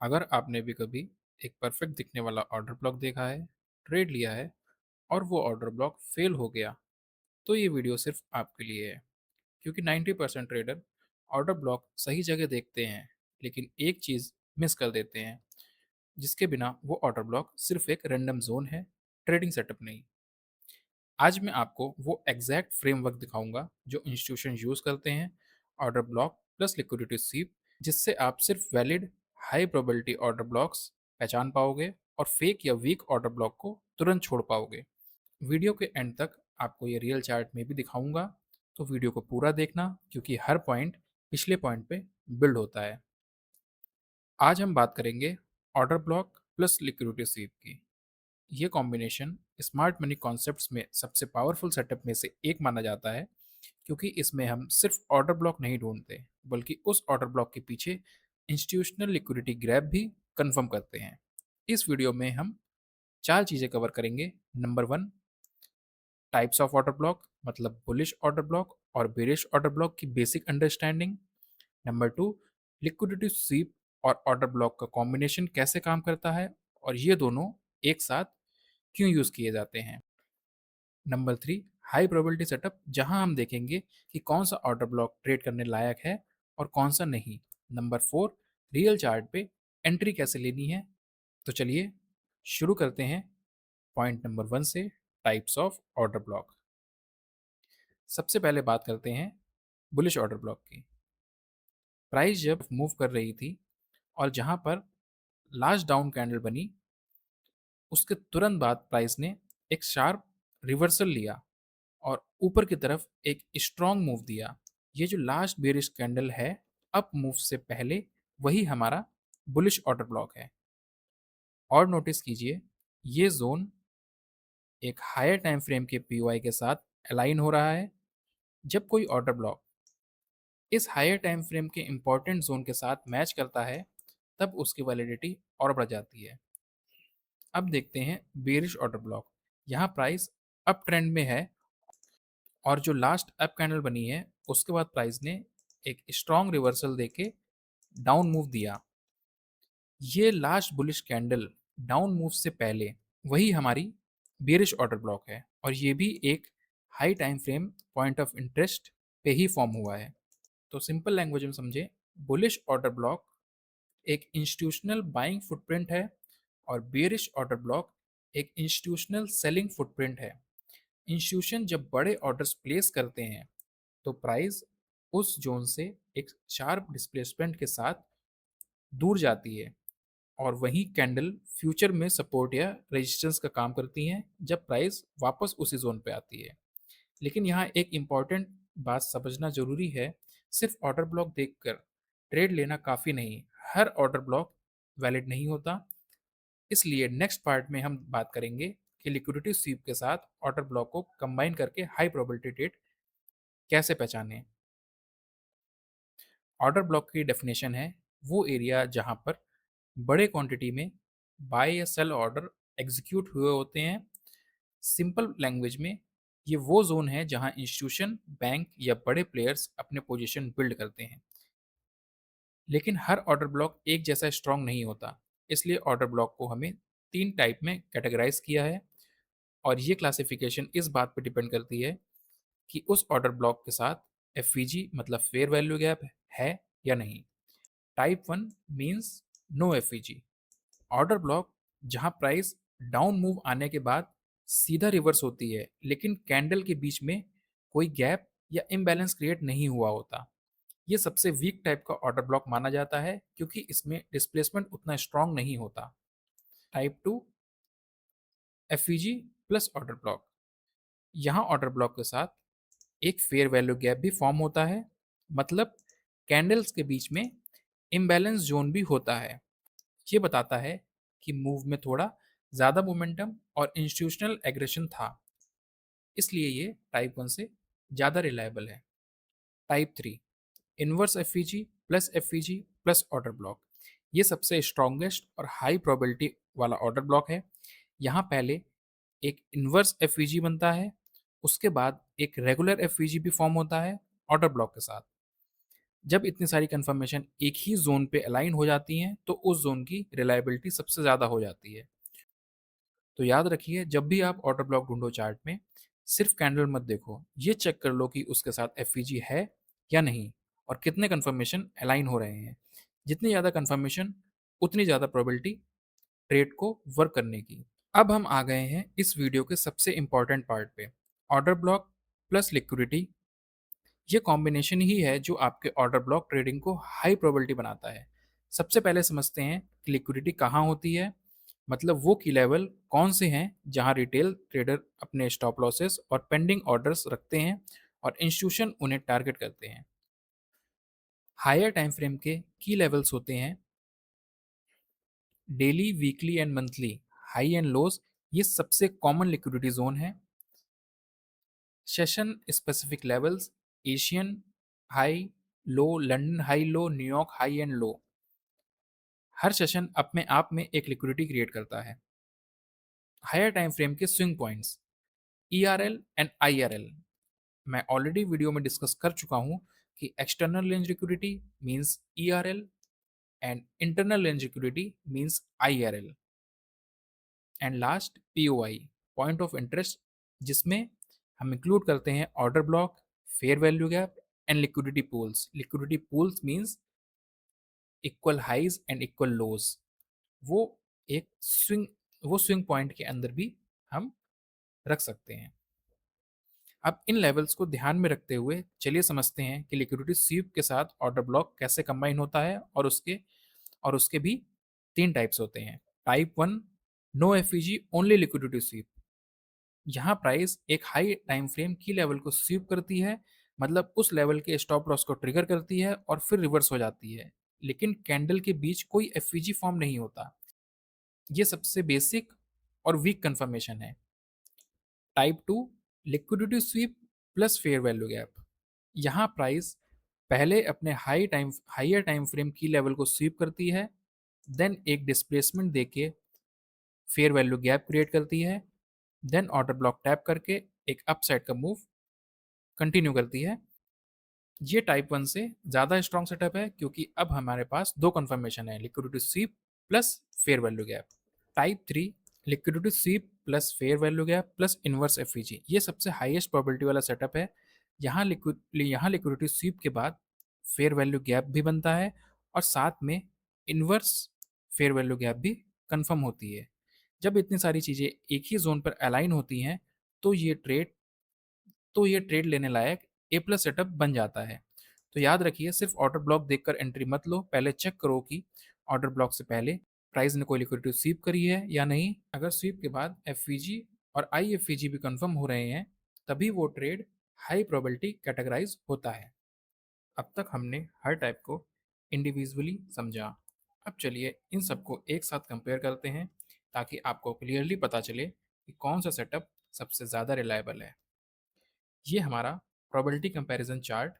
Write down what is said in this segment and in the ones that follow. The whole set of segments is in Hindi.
अगर आपने भी कभी एक परफेक्ट दिखने वाला ऑर्डर ब्लॉक देखा है, ट्रेड लिया है और वो ऑर्डर ब्लॉक फेल हो गया, तो ये वीडियो सिर्फ आपके लिए है। क्योंकि 90% ट्रेडर ऑर्डर ब्लॉक सही जगह देखते हैं, लेकिन एक चीज़ मिस कर देते हैं, जिसके बिना वो ऑर्डर ब्लॉक सिर्फ एक रैंडम जोन है, ट्रेडिंग सेटअप नहीं। आज मैं आपको वो एग्जैक्ट फ्रेमवर्क दिखाऊंगा जो इंस्टीट्यूशन यूज़ करते हैं, order block plus liquidity SVEEP, जिससे आप सिर्फ valid high probability order blocks पहचान पाओगे और फेक या वीक ऑर्डर ब्लॉक को तुरंत छोड़ पाओगे। वीडियो के एंड तक आपको ये रियल चार्ट में भी दिखाऊंगा, तो वीडियो को पूरा देखना क्योंकि हर पॉइंट पिछले पॉइंट पे बिल्ड होता है। आज हम बात करेंगे order block plus liquidity SVEEP की। ये कॉम्बिनेशन स्मार्ट मनी कॉन्सेप्ट्स में सबसे पावरफुल सेटअप में से एक माना जाता है, क्योंकि इसमें हम सिर्फ ऑर्डर ब्लॉक नहीं ढूंढते, बल्कि उस ऑर्डर ब्लॉक के पीछे इंस्टीट्यूशनल लिक्विडिटी ग्रैब भी कंफर्म करते हैं। इस वीडियो में हम चार चीज़ें कवर करेंगे। Number one, types of order block, मतलब बुलिश ऑर्डर ब्लॉक और बेरिश ऑर्डर ब्लॉक की basic understanding. Number two, liquidity SVEEP और ऑर्डर ब्लॉक का कॉम्बिनेशन कैसे काम करता है और ये दोनों एक साथ क्यों यूज़ किए जाते हैं। Number three, high probability setup, जहां हम देखेंगे कि कौन सा ऑर्डर ब्लॉक ट्रेड करने लायक है और कौन सा नहीं। नंबर फोर, रियल चार्ट पे एंट्री कैसे लेनी है। तो चलिए शुरू करते हैं पॉइंट नंबर वन से, टाइप्स ऑफ ऑर्डर ब्लॉक। सबसे पहले बात करते हैं बुलिश ऑर्डर ब्लॉक की। प्राइस जब मूव कर रही थी और जहां पर लास्ट डाउन कैंडल बनी, उसके तुरंत बाद प्राइस ने एक शार्प रिवर्सल लिया और ऊपर की तरफ एक स्ट्रॉन्ग मूव दिया। ये जो लास्ट बेरिश कैंडल है, अप मूव से पहले, वही हमारा बुलिश ऑर्डर ब्लॉक है। और नोटिस कीजिए, ये जोन एक हायर टाइम फ्रेम के पीओआई के साथ अलाइन हो रहा है। जब कोई ऑर्डर ब्लॉक इस हायर टाइम फ्रेम के इंपॉर्टेंट जोन के साथ मैच करता है, तब उसकी वैलिडिटी और बढ़ जाती है। अब देखते हैं बेरिश ऑर्डर ब्लॉक। यहाँ प्राइस अप ट्रेंड में है और जो लास्ट अप कैंडल बनी है, उसके बाद प्राइस ने एक स्ट्रॉन्ग रिवर्सल देके डाउन मूव दिया। ये last bullish candle down move से पहले वही हमारी बेरिश ऑर्डर ब्लॉक है और ये भी एक high time frame point of interest पे ही फॉर्म हुआ है। तो सिंपल लैंग्वेज में समझे, बुलिश ऑर्डर ब्लॉक एक इंस्टीट्यूशनल बाइंग फुटप्रिंट है और बेरिश ऑर्डर ब्लॉक एक इंस्टीट्यूशनल सेलिंग फुटप्रिंट है। इंस्टीट्यूशन जब बड़े ऑर्डर्स प्लेस करते हैं, तो प्राइस उस जोन से एक शार्प डिस्प्लेसमेंट के साथ दूर जाती है और वही कैंडल फ्यूचर में सपोर्ट या रेजिस्टेंस का काम करती हैं जब प्राइस वापस उसी जोन पे आती है। लेकिन यहाँ एक इम्पॉर्टेंट बात समझना जरूरी है, सिर्फ ऑर्डर ब्लॉक देखकर ट्रेड लेना काफ़ी नहीं, हर ऑर्डर ब्लॉक वैलिड नहीं होता। इसलिए नेक्स्ट पार्ट में हम बात करेंगे कि लिक्विडिटी स्वीप के साथ ऑर्डर ब्लॉक को कंबाइन करके हाई प्रोबेबिलिटी ट्रेड कैसे पहचानें। ऑर्डर ब्लॉक की डेफिनेशन है वो एरिया जहां पर बड़े क्वांटिटी में बाय या सेल ऑर्डर एग्जीक्यूट हुए होते हैं। सिंपल लैंग्वेज में, ये वो जोन है जहां इंस्टीट्यूशन, बैंक या बड़े प्लेयर्स अपने पोजीशन बिल्ड करते हैं। लेकिन हर ऑर्डर ब्लॉक एक जैसा स्ट्रांग नहीं होता, इसलिए ऑर्डर ब्लॉक को हमें तीन टाइप में कैटेगराइज किया है और ये क्लासिफिकेशन इस बात पर डिपेंड करती है कि उस ऑर्डर ब्लॉक के साथ एफ मतलब फेयर वैल्यू गैप है या नहीं। Type one means no F order block जहां प्राइस डाउन मूव आने के बाद सीधा रिवर्स होती है, लेकिन कैंडल के बीच में कोई गैप या इम्बैलेंस क्रिएट नहीं हुआ होता। ये सबसे वीक टाइप का ऑर्डर ब्लॉक माना जाता है क्योंकि इसमें डिस्प्लेसमेंट उतना स्ट्रांग नहीं होता। Type two, F plus order block. यहाँ ऑर्डर ब्लॉक के साथ एक फेयर वैल्यू गैप भी फॉर्म होता है, मतलब कैंडल्स के बीच में इम्बैलेंस जोन भी होता है। ये बताता है कि मूव में थोड़ा ज़्यादा मोमेंटम और इंस्टीट्यूशनल एग्रेशन था, इसलिए ये टाइप वन से ज़्यादा रिलायबल है। Type three, inverse F plus order block. ये सबसे स्ट्रॉन्गेस्ट और हाई प्रोबेबिलिटी वाला ऑर्डर ब्लॉक है। यहाँ पहले एक इनवर्स एफ बनता है, उसके बाद एक रेगुलर एफ भी फॉर्म होता है ऑर्डर ब्लॉक के साथ। जब इतनी सारी कंफर्मेशन एक ही जोन पे अलाइन हो जाती हैं तो उस जोन की रिलायबिलिटी सबसे ज़्यादा हो जाती है। तो याद रखिए, जब भी आप ऑर्डर ब्लॉक ढूंढो चार्ट में, सिर्फ कैंडल मत देखो, ये चेक कर लो कि उसके साथ एफईजी है या नहीं, और कितने कंफर्मेशन अलाइन हो रहे हैं। जितनी ज़्यादा कंफर्मेशन, उतनी ज़्यादा प्रोबेबिलिटी ट्रेड को वर्क करने की। अब हम आ गए हैं इस वीडियो के सबसे इंपॉर्टेंट पार्ट पे, ऑर्डर ब्लॉक प्लस लिक्विडिटी। ये कॉम्बिनेशन ही है जो आपके ऑर्डर ब्लॉक ट्रेडिंग को हाई प्रोबेबिलिटी बनाता है। सबसे पहले समझते हैं कि लिक्विडिटी कहाँ होती है, मतलब वो की लेवल कौन से हैं जहां रिटेल ट्रेडर अपने स्टॉप लॉसेस और पेंडिंग ऑर्डर्स रखते हैं और इंस्टीट्यूशन उन्हें टारगेट करते हैं। हायर टाइम फ्रेम के की लेवल्स होते हैं daily, weekly and monthly high and lows. ये सबसे कॉमन लिक्विडिटी जोन है। Session specific levels, Asian high low, London high low, New York high and low. Her session अपने आप में एक लिक्विडिटी क्रिएट करता है। हायर टाइम फ्रेम के swing points, E R L and I R L. मैं ऑलरेडी वीडियो में डिस्कस कर चुका हूँ कि external range liquidity means E R L and internal range liquidity means I R L. And last P O I, point of interest, जिसमें हम इंक्लूड करते हैं order block, fair value gap and liquidity pools. Liquidity pools means equal highs and equal lows. वो एक स्विंग वो स्विंग पॉइंट के अंदर भी हम रख सकते हैं। अब इन लेवल्स को ध्यान में रखते हुए चलिए समझते हैं कि लिक्विडिटी स्वीप के साथ ऑर्डर ब्लॉक कैसे कंबाइन होता है, और उसके भी तीन टाइप्स होते हैं। Type one, no FVG only liquidity sweep. यहाँ प्राइस एक हाई टाइम फ्रेम की लेवल को स्वीप करती है, मतलब उस लेवल के स्टॉप लॉस को ट्रिगर करती है और फिर रिवर्स हो जाती है, लेकिन कैंडल के बीच कोई एफईजी फॉर्म नहीं होता। ये सबसे बेसिक और वीक कंफर्मेशन है। Type two, liquidity SVEEP plus fair value gap. यहाँ प्राइस पहले अपने हाइयर टाइम फ्रेम की लेवल को स्वीप करती है, देन एक डिस्प्लेसमेंट देके फेयर वैल्यू गैप क्रिएट करती है, देन ऑर्डर ब्लॉक टैप करके एक अपसाइड का मूव कंटिन्यू करती है। ये टाइप वन से ज़्यादा स्ट्रॉन्ग सेटअप है क्योंकि अब हमारे पास दो कंफर्मेशन है, liquidity SVEEP plus fair value gap. Type three, liquidity SVEEP plus fair value gap plus inverse FEG. ये सबसे हाईएस्ट प्रोबेबिलिटी वाला सेटअप है। यहाँ लिक्विडिटी स्वीप के बाद फेयर वैल्यू गैप भी बनता है और साथ में इनवर्स फेयर वैल्यू गैप भी कंफर्म होती है। जब इतनी सारी चीज़ें एक ही जोन पर अलाइन होती हैं तो ये ट्रेड लेने लायक ए प्लस सेटअप बन जाता है। तो याद रखिए, सिर्फ ऑर्डर ब्लॉक देखकर एंट्री मत लो, पहले चेक करो कि ऑर्डर ब्लॉक से पहले प्राइस ने कोई लिक्विडिटी स्वीप करी है या नहीं। अगर स्वीप के बाद एफ और आई एफ भी कंफर्म हो रहे हैं, तभी वो ट्रेड हाई प्रोबेबिलिटी कैटेगराइज होता है। अब तक हमने हर टाइप को इंडिविजुअली समझा। अब चलिए इन सबको एक साथ कंपेयर करते हैं ताकि आपको क्लियरली पता चले कि कौन सा सेटअप सबसे ज़्यादा रिलायबल है। ये हमारा प्रोबेबिलिटी कंपैरिजन चार्ट,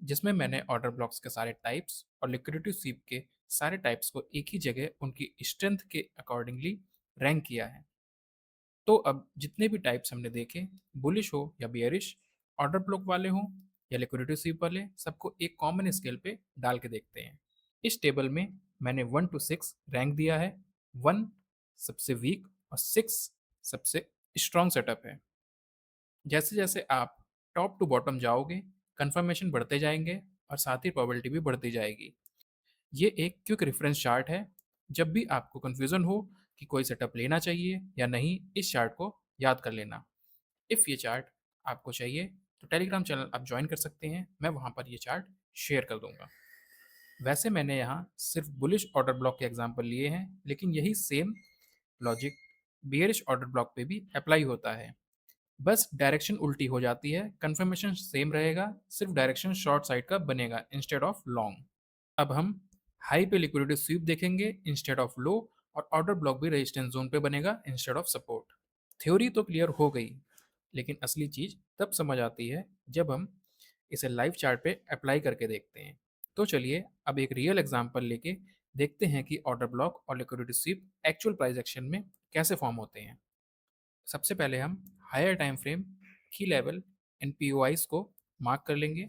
जिसमें मैंने ऑर्डर ब्लॉक्स के सारे टाइप्स और लिक्विडिटी स्वीप के सारे टाइप्स को एक ही जगह उनकी स्ट्रेंथ के अकॉर्डिंगली रैंक किया है। तो अब जितने भी टाइप्स हमने देखे, बुलिश हो या बियरिश, ऑर्डर ब्लॉक वाले हों या लिक्विडिटी स्वीप वाले, सबको एक कॉमन स्केल पे डाल के देखते हैं। इस टेबल में मैंने 1 to 6 रैंक दिया है। 1 सबसे वीक और 6 सबसे स्ट्रॉन्ग सेटअप है। जैसे जैसे आप टॉप टू बॉटम जाओगे, कंफर्मेशन बढ़ते जाएंगे और साथ ही प्रोबेबिलिटी भी बढ़ती जाएगी। ये एक क्विक रेफरेंस चार्ट है। जब भी आपको कन्फ्यूज़न हो कि कोई सेटअप लेना चाहिए या नहीं, इस चार्ट को याद कर लेना। इफ़ ये चार्ट आपको चाहिए तो टेलीग्राम चैनल आप ज्वाइन कर सकते हैं, मैं वहाँ पर ये चार्ट शेयर कर दूंगा। वैसे मैंने यहाँ सिर्फ बुलिश ऑर्डर ब्लॉक के एग्जाम्पल लिए हैं, लेकिन यही same logic bearish order block पे भी अप्लाई होता है। बस डायरेक्शन उल्टी हो जाती है, कंफर्मेशन सेम रहेगा, सिर्फ डायरेक्शन शॉर्ट साइड का बनेगा इंस्टेड ऑफ लॉन्ग। अब हम हाई पे लिक्विडिटी स्वीप देखेंगे इंस्टेड ऑफ लो, और ऑर्डर ब्लॉक भी रेजिस्टेंस जोन पे बनेगा इंस्टेड ऑफ सपोर्ट। थ्योरी तो क्लियर हो गई, लेकिन असली चीज़ तब समझ आती है जब हम इसे लाइव चार्ट पे अप्लाई करके देखते हैं। तो चलिए अब एक रियल एग्जांपल लेके देखते हैं कि ऑर्डर ब्लॉक और liquidity SVEEP actual price action में कैसे फॉर्म होते हैं। सबसे पहले हम हायर टाइम फ्रेम की लेवल एंड पीओआईस को मार्क कर लेंगे।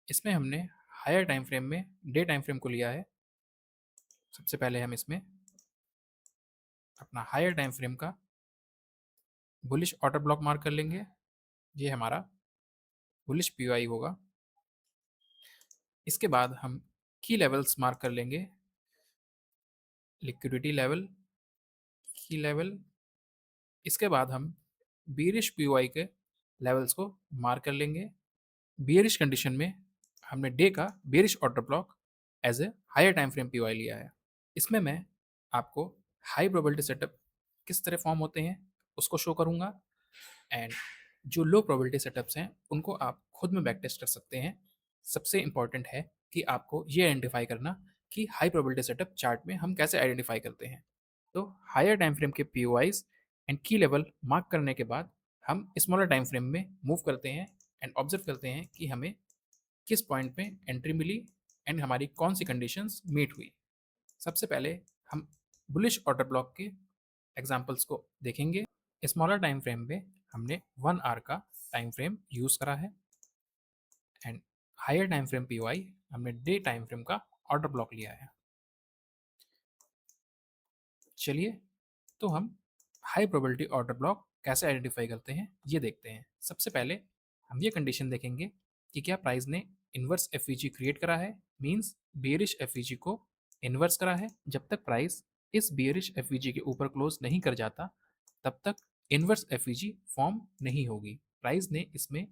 इसमें हमने हायर टाइम फ्रेम में डे टाइम फ्रेम को लिया है। सबसे पहले हम इसमें अपना हायर टाइम फ्रेम का बुलिश ऑर्डर ब्लॉक मार्क कर लेंगे। ये हमारा बुलिश पीओआई होगा। इसके बाद हम की लेवल्स मार्क कर लेंगे। Liquidity level, key level. इसके बाद हम बेरिश पीओआई के लेवल्स को मार्क कर लेंगे। बेरिश कंडीशन में हमने डे का bearish order block as a higher time frame POI लिया है। इसमें मैं आपको हाई प्रोबेबिलिटी सेटअप किस तरह फॉर्म होते हैं उसको शो करूंगा, एंड जो लो प्रोबेबिलिटी सेटअप्स हैं उनको आप खुद में बैक टेस्ट कर सकते हैं। सबसे इंपॉर्टेंट है कि आपको ये आइडेंटिफाई करना कि हाई प्रोबेबिलिटी सेटअप चार्ट में हम कैसे आइडेंटिफाई करते हैं। तो हायर टाइम फ्रेम के पीओआईज एंड की लेवल मार्क करने के बाद हम स्मॉलर टाइम फ्रेम में मूव करते हैं एंड ऑब्जर्व करते हैं कि हमें किस पॉइंट पे एंट्री मिली एंड हमारी कौन सी कंडीशंस मीट हुई। सबसे पहले हम बुलिश ऑर्डर ब्लॉक के एग्जांपल्स को देखेंगे। स्मॉलर टाइम फ्रेम में हमने 1 आवर का टाइम फ्रेम यूज़ करा है, and higher time frame POI हमने डे टाइम फ्रेम का ऑर्डर ब्लॉक लिया है। चलिए, तो हम हाई प्रोबेबिलिटी ऑर्डर ब्लॉक कैसे आइडेंटिफाई करते हैं ये देखते हैं। सबसे पहले हम ये कंडीशन देखेंगे कि क्या प्राइस ने इन्वर्स एफ क्रिएट करा है, मीन्स बेरिश एफ को इन्वर्स करा है। जब तक प्राइस इस बेरिश एफ के ऊपर क्लोज नहीं कर जाता तब तक इन्वर्स एफ फॉर्म नहीं होगी। प्राइस ने इसमें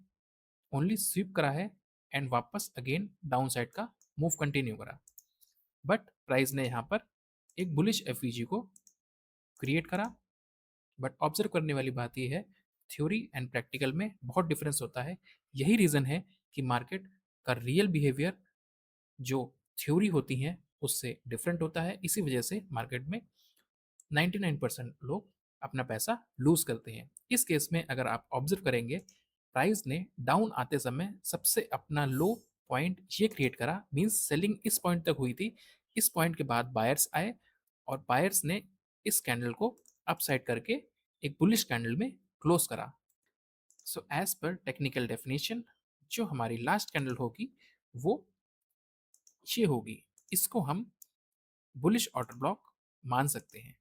ओनली स्वीप करा है एंड वापस अगेन डाउन साइड का मूव कंटिन्यू करा, बट प्राइस ने यहाँ पर एक बुलिश एफ को क्रिएट करा। बट ऑब्जर्व करने वाली बात यह है, थ्योरी एंड प्रैक्टिकल में बहुत डिफरेंस होता है। यही रीज़न है कि मार्केट का रियल बिहेवियर जो थ्योरी होती हैं उससे डिफरेंट होता है। इसी वजह से मार्केट में 99% लोग अपना पैसा लूज करते हैं। इस केस में अगर आप ऑब्जर्व करेंगे, प्राइस ने डाउन आते समय सबसे अपना लो पॉइंट ये क्रिएट करा, मींस सेलिंग इस पॉइंट तक हुई थी। इस पॉइंट के बाद बायर्स आए और बायर्स ने इस कैंडल को अपसाइड करके एक बुलिश कैंडल में क्लोज करा। So as per technical definition जो हमारी लास्ट कैंडल होगी वो ये होगी। इसको हम बुलिश ऑर्डर ब्लॉक मान सकते हैं।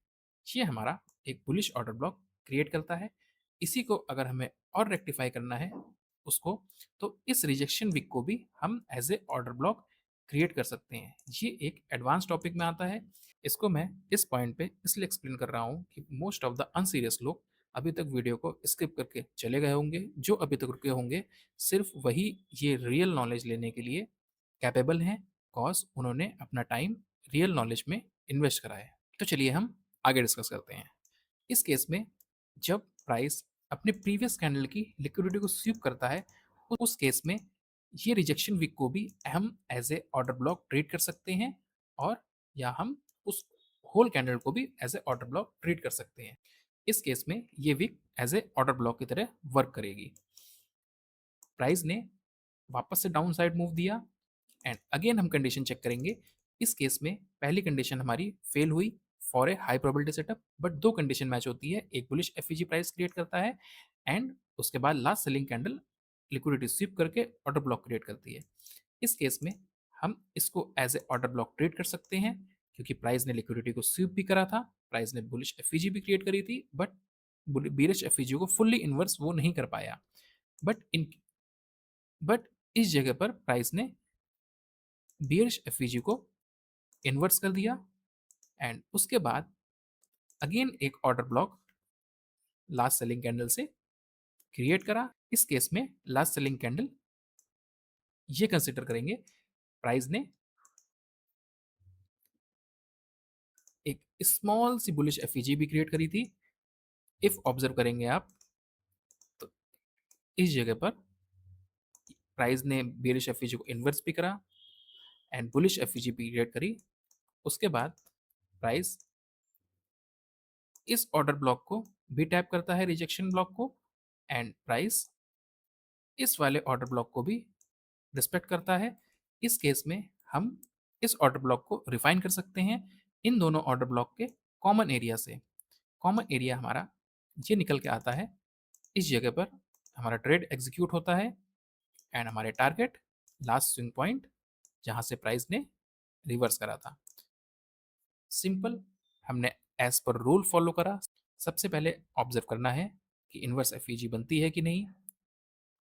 ये हमारा एक बुलिश ऑर्डर ब्लॉक क्रिएट करता है। इसी को अगर हमें और रेक्टिफाई करना है उसको, तो इस रिजेक्शन विक को भी हम as a order block create कर सकते हैं। ये एक एडवांस टॉपिक में आता है। इसको मैं इस पॉइंट पे इसलिए एक्सप्लेन कर रहा हूँ कि मोस्ट ऑफ द अनसीरियस लोग अभी तक वीडियो को स्किप करके चले गए होंगे। जो अभी तक रुके होंगे सिर्फ वही ये रियल नॉलेज लेने के लिए कैपेबल हैं, कॉज उन्होंने अपना टाइम रियल नॉलेज में इन्वेस्ट करा है। तो चलिए हम आगे डिस्कस करते हैं। इस केस में जब प्राइस अपने प्रीवियस कैंडल की लिक्विडिटी को स्वीप करता है, उस केस में ये रिजेक्शन वीक को भी हम as a order block treat कर सकते हैं, और या हम उस होल कैंडल को भी as a order block treat कर सकते हैं। इस केस में ये wick as a order block की तरह वर्क करेगी। प्राइस ने वापस से डाउन साइड मूव दिया एंड अगेन हम कंडीशन चेक करेंगे। इस केस में पहली कंडीशन हमारी फेल हुई for a high probability setup, but दो कंडीशन मैच होती है। एक बुलिश एफईजी प्राइस क्रिएट करता है एंड उसके बाद last selling candle liquidity sweep करके ऑर्डर ब्लॉक क्रिएट करती है। इस केस में हम इसको as a order block treat कर सकते हैं क्योंकि प्राइस ने लिक्विडिटी को स्वीप भी करा था, प्राइस ने बुलिश एफईजी भी क्रिएट करी थी, बट बेरिश एफईजी को फुल्ली इन्वर्स वो नहीं कर पाया। बट इस जगह पर प्राइस ने बेरिश एफईजी को इन्वर्स कर दिया एंड उसके बाद अगेन एक order block last selling candle से क्रिएट करा। इस केस में लास्ट सेलिंग कैंडल ये कंसिडर करेंगे, प्राइस ने एक स्मॉल सी बुलिश एफईजी भी क्रिएट करी थी। इफ ऑब्जर्व करेंगे आप तो इस जगह पर प्राइस ने बेरिश एफईजी को इन्वर्स भी करा एंड बुलिश एफईजी भी क्रिएट करी। उसके बाद प्राइस इस ऑर्डर ब्लॉक को भी टैप करता है, रिजेक्शन ब्लॉक को, एंड प्राइस इस वाले ऑर्डर ब्लॉक को भी रिस्पेक्ट करता है। इस केस में हम इस ऑर्डर ब्लॉक को रिफाइन कर सकते हैं इन दोनों ऑर्डर ब्लॉक के कॉमन एरिया से। कॉमन एरिया हमारा ये निकल के आता है, इस जगह पर हमारा ट्रेड एग्जीक्यूट होता है एंड हमारे टारगेट लास्ट स्विंग पॉइंट जहां से प्राइस ने रिवर्स करा था। सिंपल, हमने एज पर रूल फॉलो करा। सबसे पहले ऑब्जर्व करना है कि इनवर्स एफ बनती है कि नहीं,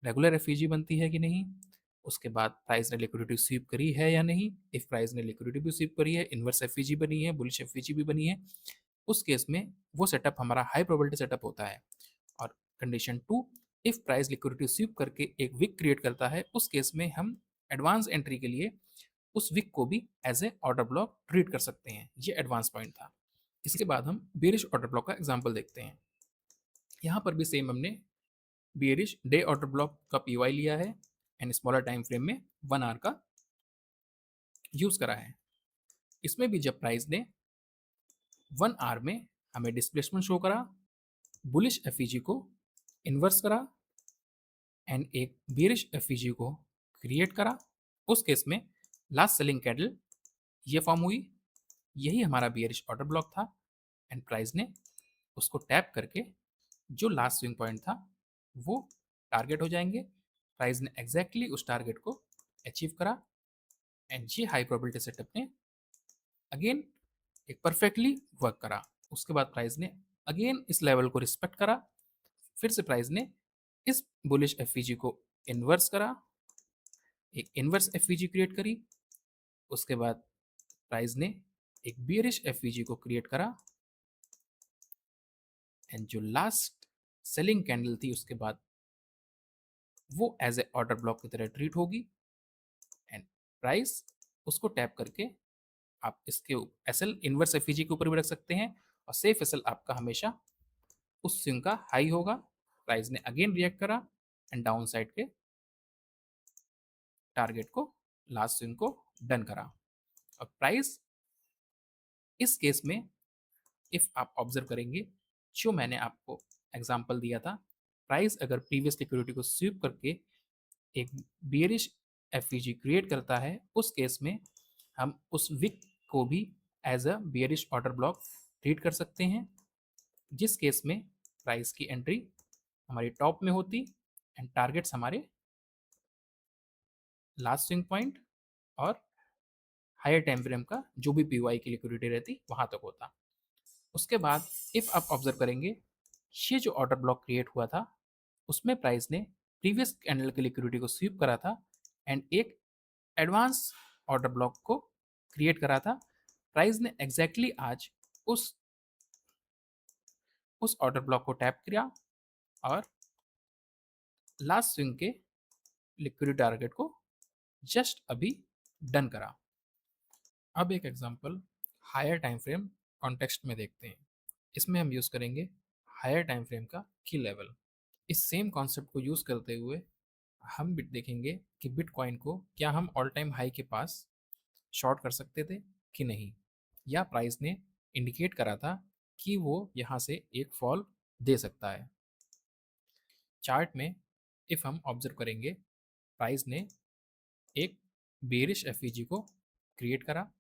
रेगुलर एफ बनती है कि नहीं। उसके बाद प्राइस ने लिक्विडिटी स्वीप करी है या नहीं। इफ प्राइस ने लिक्विडिटी भी स्वीप करी है, इनवर्स एफ बनी है, बुलिश एफ भी बनी है, उस केस में वो सेटअप हमारा हाई प्रोबेबिलिटी सेटअप होता है। और condition two, if price liquidity sweep करके एक विक क्रिएट करता है, उस केस में हम एडवांस एंट्री के लिए उस विक को भी as a order block treat कर सकते हैं। ये एडवांस पॉइंट था। इसके बाद हम बेरिश ऑर्डर ब्लॉक का एग्जाम्पल देखते हैं। यहाँ पर भी सेम हमने बेरिश डे ऑर्डर ब्लॉक का पीवाई लिया है एंड स्मॉलर टाइम फ्रेम में 1 आवर का यूज करा है। इसमें भी जब प्राइस ने 1 आवर में हमें डिस्प्लेसमेंट शो करा, बुलिश एफ को इन्वर्स करा एंड एक बेरिश एफ को क्रिएट करा, उस केस में लास्ट सेलिंग कैंडल ये फॉर्म हुई। यही हमारा बेरिश ऑर्डर ब्लॉक था एंड प्राइस ने उसको टैप करके जो लास्ट स्विंग पॉइंट था वो टारगेट हो जाएंगे। प्राइस ने एग्जैक्टली उस टारगेट को अचीव करा एंड ये हाई प्रोबेबिलिटी सेटअप ने अगेन एक परफेक्टली वर्क करा। उसके बाद प्राइस ने अगेन इस लेवल को रिस्पेक्ट करा, फिर से प्राइस ने इस बुलिश एफ को इन्वर्स करा, एक इन्वर्स एफ क्रिएट करी। उसके बाद प्राइस ने एक बियरिश एफ को क्रिएट करा एंड जो लास्ट सेलिंग कैंडल थी उसके बाद वो एज ए ऑर्डर ब्लॉक की तरह ट्रीट होगी एंड प्राइस उसको टैप करके आप इसके एस एल इनवर्स एफ के ऊपर भी रख सकते हैं और सेफ एस एल आपका हमेशा उस स्विंग का हाई होगा। प्राइस ने अगेन रिएक्ट करा एंड डाउन साइड के टारगेट को लास्ट स्विंग को डन करा। और प्राइस इस केस में इफ आप ऑब्जर्व करेंगे जो मैंने आपको एग्जांपल दिया था, प्राइस अगर प्रीवियस लिक्विडिटी को स्वीप करके एक बियरिश एफ क्रिएट करता है, उस केस में हम उस विक को भी as a bearish order block treat कर सकते हैं, जिस केस में प्राइस की एंट्री हमारी टॉप में होती एंड टारगेट्स हमारे लास्ट स्विंग पॉइंट और हायर टाइम फ्रेम का जो भी पीवाई की लिक्विडिटी रहती वहां तक होता। उसके बाद इफ आप ऑब्जर्व करेंगे ये जो ऑर्डर ब्लॉक क्रिएट हुआ था उसमें प्राइस ने प्रीवियस कैंडल की लिक्विडिटी को स्वीप करा था एंड एक एडवांस ऑर्डर ब्लॉक को क्रिएट करा था। प्राइस ने एग्जैक्टली आज उस ऑर्डर ब्लॉक को टैप किया और लास्ट स्विंग के लिक्विडिटी टारगेट को जस्ट अभी डन करा। अब एक example higher time frame context में देखते हैं। इसमें हम यूज़ करेंगे हायर टाइम फ्रेम का की लेवल। इस सेम कॉन्सेप्ट को यूज़ करते हुए हम बिट देखेंगे कि बिटकॉइन को क्या हम ऑल टाइम हाई के पास शॉर्ट कर सकते थे कि नहीं, या प्राइस ने इंडिकेट करा था कि वो यहाँ से एक फॉल दे सकता है। चार्ट में इफ हम ऑब्जर्व करेंगे प्राइस ने एक बेरिश एफ को क्रिएट करा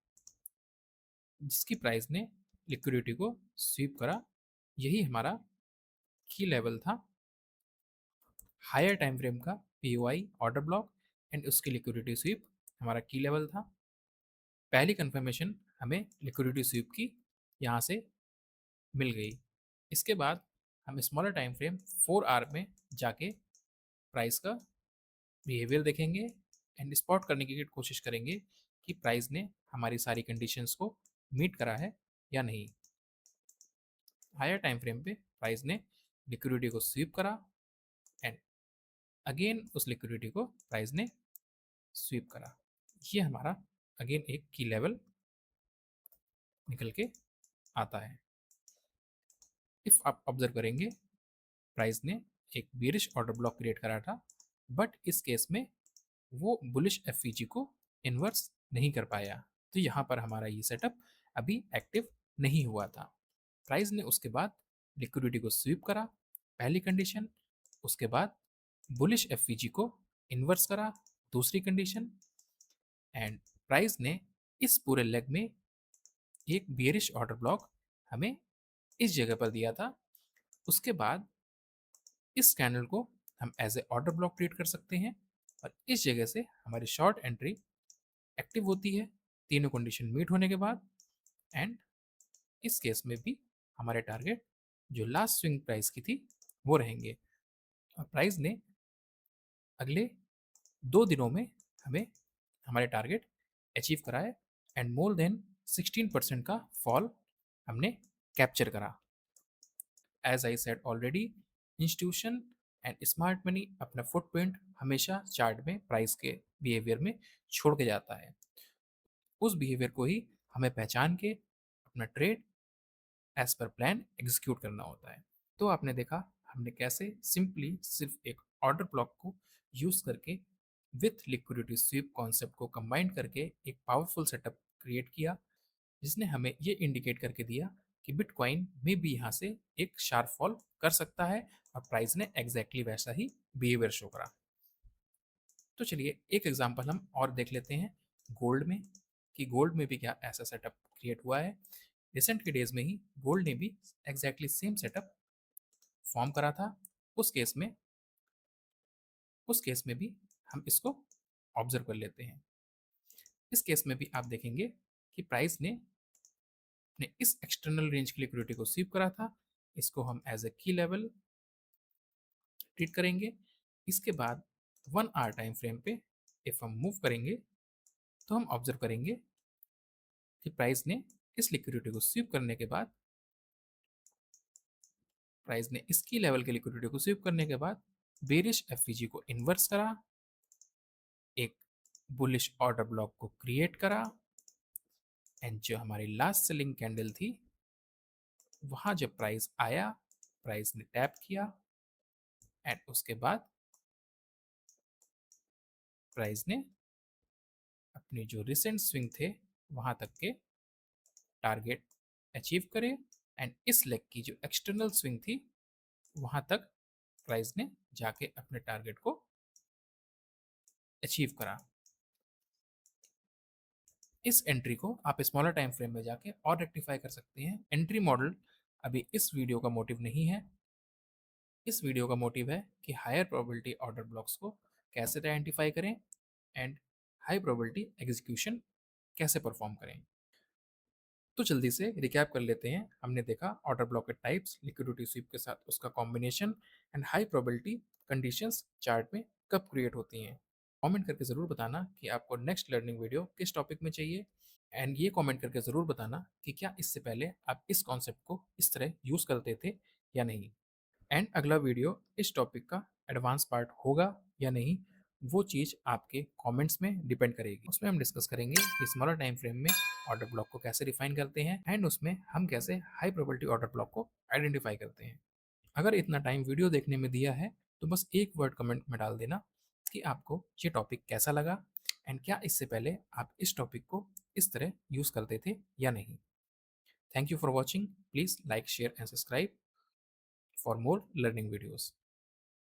जिसकी प्राइस ने लिक्विडिटी को स्वीप करा। यही हमारा की लेवल था हायर टाइम फ्रेम का पीओआई ऑर्डर ब्लॉक एंड उसकी लिक्विडिटी स्वीप हमारा की लेवल था। पहली कंफर्मेशन हमें लिक्विडिटी स्वीप की यहाँ से मिल गई। इसके बाद हम स्मॉलर टाइम फ्रेम 4 आवर में जाके प्राइस का बिहेवियर देखेंगे एंड स्पॉट करने की कोशिश करेंगे कि प्राइस ने हमारी सारी कंडीशंस को मीट करा है या नहीं। हायर टाइम फ्रेम पे प्राइस ने लिक्विडिटी को स्वीप करा एंड अगेन उस लिक्विडिटी को प्राइस ने स्वीप करा। ये हमारा अगेन एक की लेवल निकल के आता है। इफ आप ऑब्जर्व करेंगे प्राइस ने एक बेरिश ऑर्डर ब्लॉक क्रिएट करा था बट इस केस में वो बुलिश एफ को इन्वर्स नहीं कर पाया, तो यहाँ पर हमारा ये सेटअप अभी एक्टिव नहीं हुआ था। प्राइस ने उसके बाद लिक्विडिटी को स्वीप करा, पहली कंडीशन। उसके बाद बुलिश एफ को इन्वर्स करा, दूसरी कंडीशन। एंड प्राइस ने इस पूरे लेग में एक बियरिश ऑर्डर ब्लॉक हमें इस जगह पर दिया था। उसके बाद इस कैंडल को हम as a order block treat कर सकते हैं और इस जगह से हमारी शॉर्ट एंट्री एक्टिव होती है तीनों कंडीशन मीट होने के बाद। एंड इस केस में भी हमारे टारगेट जो लास्ट स्विंग प्राइस की थी वो रहेंगे, और प्राइस ने अगले 2 दिनों में हमें हमारे टारगेट अचीव करा है एंड मोर देन 16% का फॉल हमने कैप्चर करा। As I said already, institution and smart money अपना फुटप्रिंट हमेशा चार्ट में प्राइस के बिहेवियर में छोड़ के जाता है। उस बिहेवियर को ही हमें पहचान के अपना trade as per plan execute करना होता है। तो आपने देखा हमने कैसे सिंपली सिर्फ एक ऑर्डर ब्लॉक को यूज करके विथ लिक्विडिटी स्वीप कॉन्सेप्ट को कंबाइन करके एक पावरफुल सेटअप क्रिएट किया, जिसने हमें ये इंडिकेट करके दिया कि बिटकॉइन में भी यहाँ से एक शार्प फॉल कर सकता है, और प्राइस ने एग्जैक्टली वैसा ही बिहेवियर शो करा। तो चलिए एक एग्जांपल हम और देख लेते हैं गोल्ड में, कि गोल्ड में भी क्या ऐसा सेटअप क्रिएट हुआ है। रिसेंट के डेज में ही गोल्ड ने भी एग्जैक्टली सेम सेटअप फॉर्म करा था। उस केस में उस केस में भी हम इसको ऑब्जर्व कर लेते हैं। इस केस में भी आप देखेंगे कि प्राइस ने अपने इस एक्सटर्नल रेंज की लिक्विडिटी को स्वीप करा था। इसको हम एज ए की लेवल ट्रीट करेंगे। इसके बाद 1 आवर टाइम फ्रेम पे इफ हम मूव करेंगे तो हम ऑब्जर्व करेंगे कि प्राइस ने इस लिक्विडिटी को स्वीप करने के बाद प्राइस ने इसकी लेवल के लिक्विडिटी को स्वीप करने के बाद बेरिश एफईजी को इन्वर्स करा, एक बुलिश ऑर्डर ब्लॉक को क्रिएट करा, एंड जो हमारी लास्ट सेलिंग कैंडल थी वहां जब प्राइस आया, प्राइस ने टैप किया एंड उसके बाद प्राइस ने अपने जो रिसेंट स्विंग थे वहां तक के टारगेट अचीव करे, एंड इस लेग की जो एक्सटर्नल स्विंग थी वहां तक प्राइस ने जाके अपने टारगेट को अचीव करा। इस एंट्री को आप स्मॉलर टाइम फ्रेम में जाके और रेक्टिफाई कर सकते हैं। एंट्री मॉडल अभी इस वीडियो का मोटिव नहीं है। इस वीडियो का मोटिव है कि हायर प्रोबेबिलिटी ऑर्डर ब्लॉक्स को कैसे आइडेंटिफाई करें एंड हाई प्रोबेबिलिटी एग्जीक्यूशन कैसे परफॉर्म करें। तो जल्दी से रिकैप कर लेते हैं। हमने देखा ऑर्डर ब्लॉक के टाइप्स, लिक्विडिटी स्वीप के साथ उसका combination, and high probability conditions chart में कब क्रिएट होती हैं। कमेंट करके ज़रूर बताना कि आपको नेक्स्ट लर्निंग वीडियो किस टॉपिक में चाहिए, एंड ये कमेंट करके ज़रूर बताना कि क्या इससे पहले आप इस कॉन्सेप्ट को इस तरह यूज़ करते थे या नहीं। एंड अगला वीडियो इस टॉपिक का एडवांस पार्ट होगा या नहीं, वो चीज़ आपके कमेंट्स में डिपेंड करेगी। उसमें हम डिस्कस करेंगे कि स्मॉलर टाइम फ्रेम में ऑर्डर ब्लॉक को कैसे डिफाइन करते हैं, एंड उसमें हम कैसे हाई प्रोबेबिलिटी ऑर्डर ब्लॉक को आइडेंटिफाई करते हैं। अगर इतना टाइम वीडियो देखने में दिया है तो बस एक वर्ड कमेंट में डाल देना कि आपको ये टॉपिक कैसा लगा, एंड क्या इससे पहले आप इस टॉपिक को इस तरह यूज़ करते थे या नहीं। Thank you for watching. Please like, share and subscribe for more learning videos.